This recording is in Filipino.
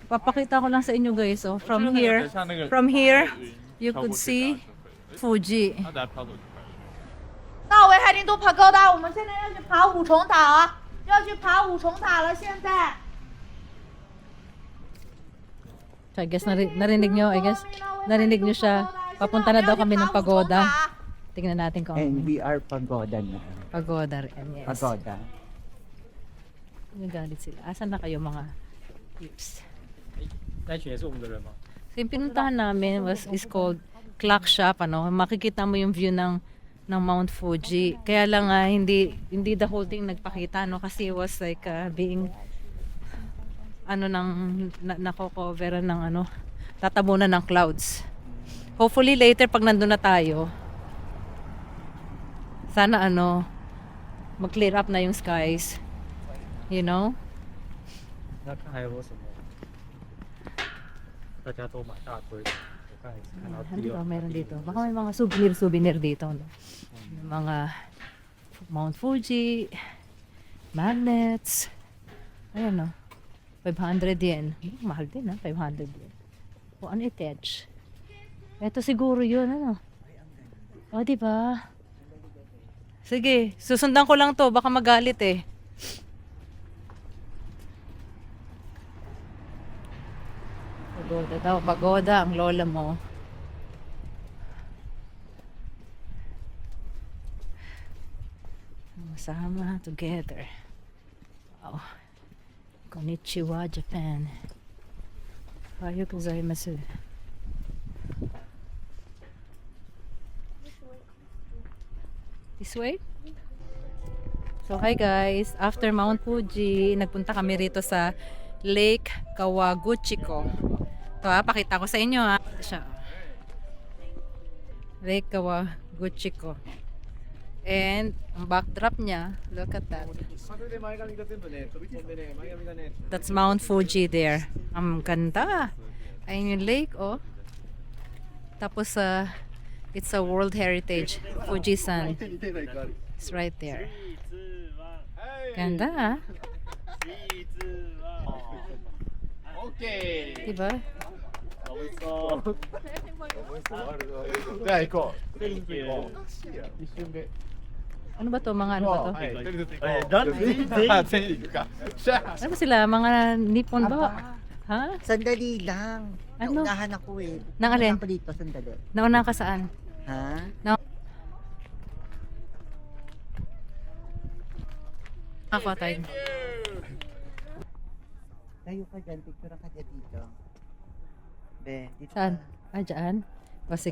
Papakita ko lang sa inyo guys. Oh, from here, you could see Fuji. 到维海宁都爬高大，我们现在要去爬五重塔啊，要去爬五重塔了。现在 So, I guess narinig nyo, narinig nyo siya. Papunta na daw kami ng pagoda. Tingnan natin kung And we are pagoda na. pagoda rin. Yes. Pagoda. Nagalit sila. Asan na kayo mga peeps? 那一群也是我们的人吗？ So, yung pinuntahan namin is called Clock Shop. Ano? Makikita mo yung view ng Mount Fuji. Kaya lang hindi the whole thing nagpakita, no? Kasi it was like being nako-cover ng tatabunan ng clouds. Hopefully later pag nandun na tayo, sana mag-clear up na yung skies. You know? 那看还有没有什么？大家都买大堆，我看也是看到 Ano 第 ba 二。 meron dito? Baka may mga souvenir dito, no? Yung mga Mount Fuji, magnets. Ayan, no? 500 yen. Mahal din, 500 yen. O, ano i-tetch? Ito siguro yun, ano? O, diba? Sige, susundan ko lang to. Baka magalit eh. Pagoda daw. Pagoda ang lola mo. Sama together. Wow. Konnichiwa, Japan. Ohayou gozaimasu. This way? So, hi guys. After Mount Fuji, nagpunta kami rito sa Lake Kawaguchiko. Ito pakita ko sa inyo siya. Lake Kawaguchiko. And, ang backdrop niya, look at that. That's Mount Fuji there. Ang ganda. Ayun yung lake, oh. Tapos, it's a World Heritage. Fujisan. It's right there. Ganda, Diba? じゃあ行こう。一瞬で。 Ano ba to? Mga ano ba to? はい、テレビ行こう。なんであ、全員行くか。しゃあ。 Ano ba sila? Mga Nippon ba? Ha? Sandali lang. Ano? Naunahan ako eh. Nang alin? Ako dito, sandali. Nauna ka saan? Ha? Ako tayo. Tayo ka dyan, picture ka dyan dito. Be, dito Saan? ka. Dyan? O sige.